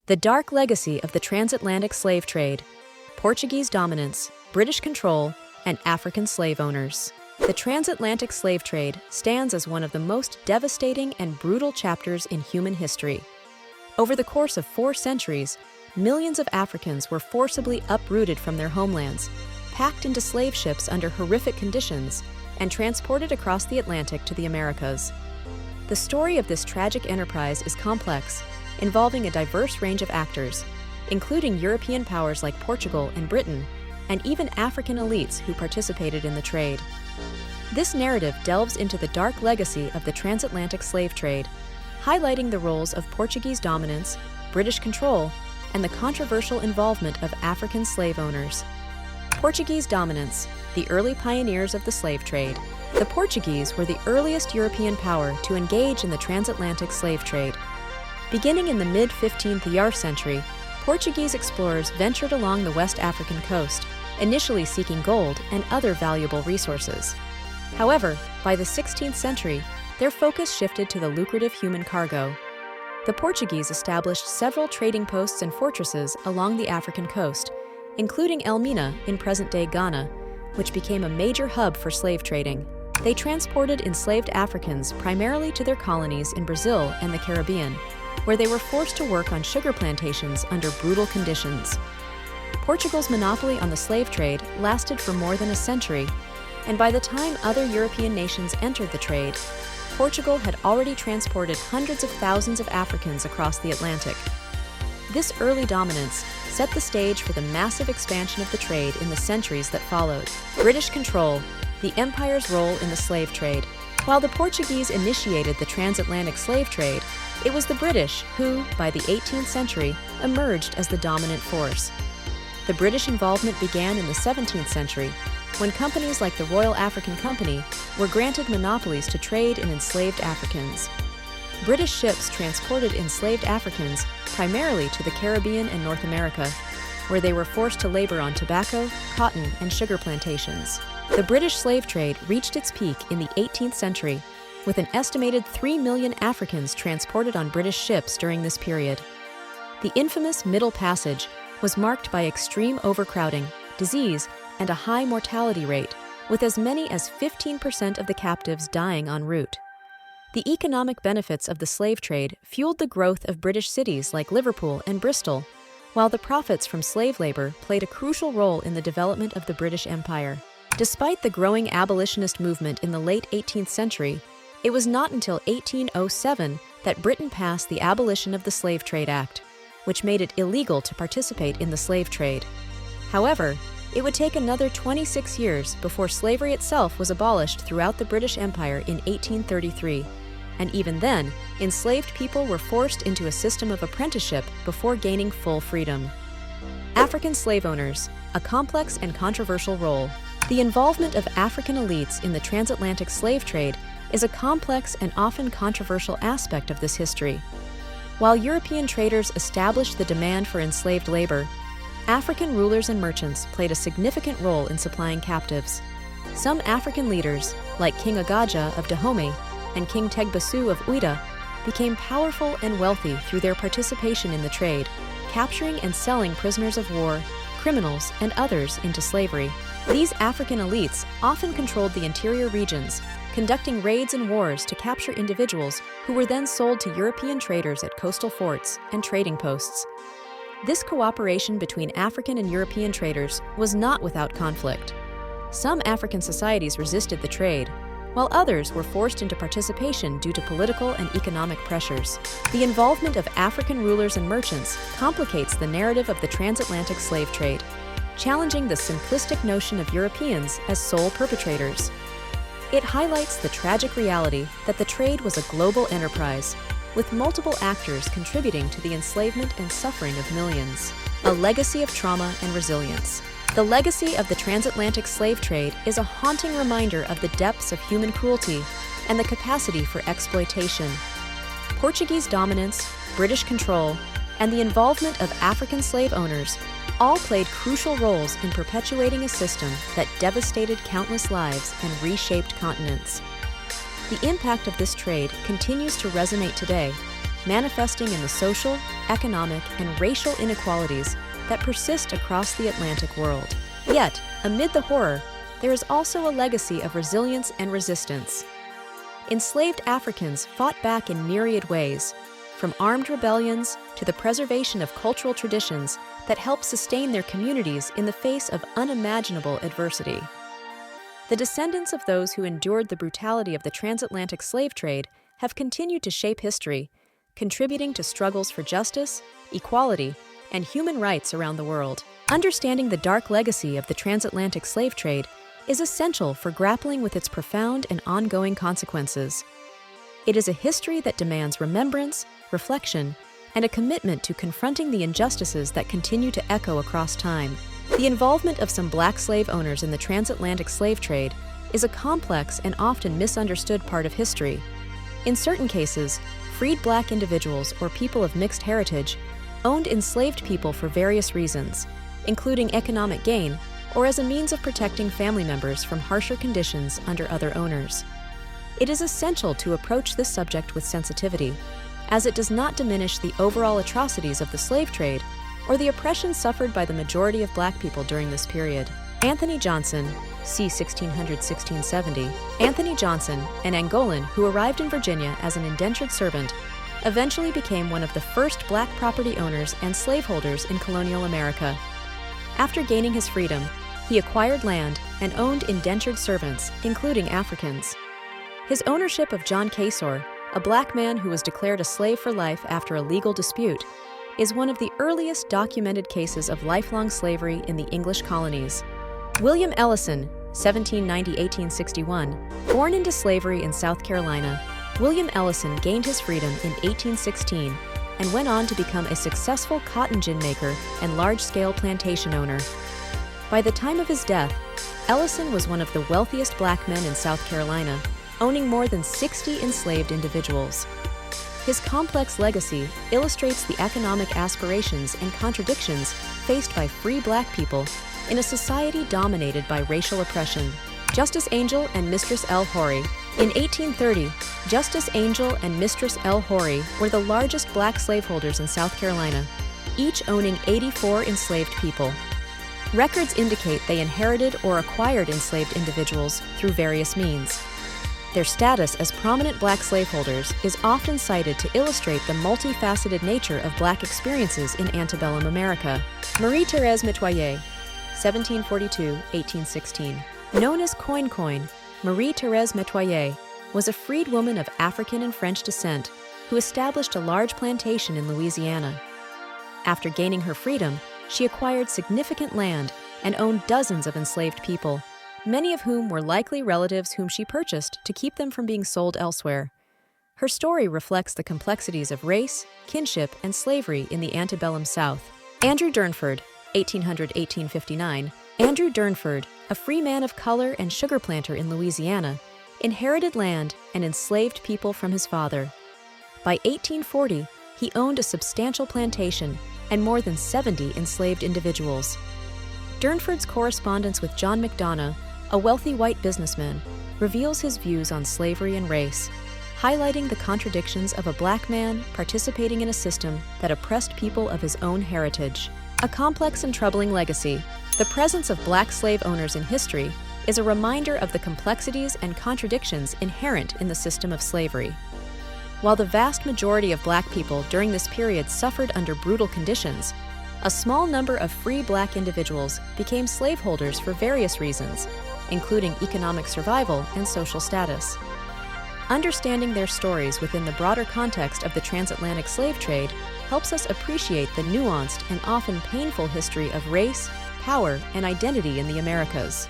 The dark legacy of the transatlantic slave trade, Portuguese dominance, British control, and African slave owners. The transatlantic slave trade stands as one of the most devastating and brutal chapters in human history. Over the course of 4 centuries, millions of Africans were forcibly uprooted from their homelands, packed into slave ships under horrific conditions, and transported across the Atlantic to the Americas. The story of this tragic enterprise is complex, involving a diverse range of actors, including European powers like Portugal and Britain, and even African elites who participated in the trade. This narrative delves into the dark legacy of the transatlantic slave trade, highlighting the roles of Portuguese dominance, British control, and the controversial involvement of African slave owners. Portuguese dominance, the early pioneers of the slave trade. The Portuguese were the earliest European power to engage in the transatlantic slave trade. Beginning in the mid-15th century, Portuguese explorers ventured along the West African coast, initially seeking gold and other valuable resources. However, by the 16th century, their focus shifted to the lucrative human cargo. The Portuguese established several trading posts and fortresses along the African coast, including Elmina in present-day Ghana, which became a major hub for slave trading. They transported enslaved Africans primarily to their colonies in Brazil and the Caribbean, where they were forced to work on sugar plantations under brutal conditions. Portugal's monopoly on the slave trade lasted for more than a century, and by the time other European nations entered the trade, Portugal had already transported hundreds of thousands of Africans across the Atlantic. This early dominance set the stage for the massive expansion of the trade in the centuries that followed. British control, the empire's role in the slave trade. While the Portuguese initiated the transatlantic slave trade, it was the British who, by the 18th century, emerged as the dominant force. The British involvement began in the 17th century, when companies like the Royal African Company were granted monopolies to trade in enslaved Africans. British ships transported enslaved Africans primarily to the Caribbean and North America, where they were forced to labor on tobacco, cotton, and sugar plantations. The British slave trade reached its peak in the 18th century, with an estimated 3 million Africans transported on British ships during this period. The infamous Middle Passage was marked by extreme overcrowding, disease, and a high mortality rate, with as many as 15% of the captives dying en route. The economic benefits of the slave trade fueled the growth of British cities like Liverpool and Bristol, while the profits from slave labor played a crucial role in the development of the British Empire. Despite the growing abolitionist movement in the late 18th century, it was not until 1807 that Britain passed the Abolition of the Slave Trade Act, which made it illegal to participate in the slave trade. However, it would take another 26 years before slavery itself was abolished throughout the British Empire in 1833, and even then, enslaved people were forced into a system of apprenticeship before gaining full freedom. African slave owners, a complex and controversial role. The involvement of African elites in the transatlantic slave trade is a complex and often controversial aspect of this history. While European traders established the demand for enslaved labor, African rulers and merchants played a significant role in supplying captives. Some African leaders, like King Agaja of Dahomey and King Tegbasu of Ouida, became powerful and wealthy through their participation in the trade, capturing and selling prisoners of war, criminals, and others into slavery. These African elites often controlled the interior regions, conducting raids and wars to capture individuals who were then sold to European traders at coastal forts and trading posts. This cooperation between African and European traders was not without conflict. Some African societies resisted the trade, while others were forced into participation due to political and economic pressures. The involvement of African rulers and merchants complicates the narrative of the transatlantic slave trade, challenging the simplistic notion of Europeans as sole perpetrators. It highlights the tragic reality that the trade was a global enterprise, with multiple actors contributing to the enslavement and suffering of millions. A legacy of trauma and resilience. The legacy of the transatlantic slave trade is a haunting reminder of the depths of human cruelty and the capacity for exploitation. Portuguese dominance, British control, and the involvement of African slave owners all played crucial roles in perpetuating a system that devastated countless lives and reshaped continents. The impact of this trade continues to resonate today, manifesting in the social, economic, and racial inequalities that persist across the Atlantic world. Yet, amid the horror, there is also a legacy of resilience and resistance. Enslaved Africans fought back in myriad ways, from armed rebellions to the preservation of cultural traditions that helped sustain their communities in the face of unimaginable adversity. The descendants of those who endured the brutality of the transatlantic slave trade have continued to shape history, contributing to struggles for justice, equality, and human rights around the world. Understanding the dark legacy of the transatlantic slave trade is essential for grappling with its profound and ongoing consequences. It is a history that demands remembrance, reflection, and a commitment to confronting the injustices that continue to echo across time. The involvement of some Black slave owners in the transatlantic slave trade is a complex and often misunderstood part of history. In certain cases, freed Black individuals or people of mixed heritage owned enslaved people for various reasons, including economic gain or as a means of protecting family members from harsher conditions under other owners. It is essential to approach this subject with sensitivity, as it does not diminish the overall atrocities of the slave trade or the oppression suffered by the majority of Black people during this period. Anthony Johnson, c. 1600–1670, Anthony Johnson, an Angolan who arrived in Virginia as an indentured servant, eventually became one of the first Black property owners and slaveholders in colonial America. After gaining his freedom, he acquired land and owned indentured servants, including Africans. His ownership of John Casor, a Black man who was declared a slave for life after a legal dispute, is one of the earliest documented cases of lifelong slavery in the English colonies. William Ellison, 1790–1861, born into slavery in South Carolina, William Ellison gained his freedom in 1816 and went on to become a successful cotton gin maker and large-scale plantation owner. By the time of his death, Ellison was one of the wealthiest Black men in South Carolina, owning more than 60 enslaved individuals. His complex legacy illustrates the economic aspirations and contradictions faced by free Black people in a society dominated by racial oppression. Justice Angel and Mistress L. Horry. In 1830, Justice Angel and Mistress L. Horry were the largest Black slaveholders in South Carolina, each owning 84 enslaved people. Records indicate they inherited or acquired enslaved individuals through various means. Their status as prominent Black slaveholders is often cited to illustrate the multifaceted nature of Black experiences in antebellum America. Marie Thérèse Metoyer, 1742–1816. Known as Coin, Marie Thérèse Metoyer was a freed woman of African and French descent who established a large plantation in Louisiana. After gaining her freedom, she acquired significant land and owned dozens of enslaved people, many of whom were likely relatives whom she purchased to keep them from being sold elsewhere. Her story reflects the complexities of race, kinship, and slavery in the antebellum South. Andrew Durnford, 1800–1859. Andrew Durnford, a free man of color and sugar planter in Louisiana, inherited land and enslaved people from his father. By 1840, he owned a substantial plantation and more than 70 enslaved individuals. Durnford's correspondence with John McDonough, a wealthy white businessman, reveals his views on slavery and race, highlighting the contradictions of a Black man participating in a system that oppressed people of his own heritage. A complex and troubling legacy, the presence of Black slave owners in history is a reminder of the complexities and contradictions inherent in the system of slavery. While the vast majority of Black people during this period suffered under brutal conditions, a small number of free Black individuals became slaveholders for various reasons, including economic survival and social status. Understanding their stories within the broader context of the transatlantic slave trade helps us appreciate the nuanced and often painful history of race, power, and identity in the Americas.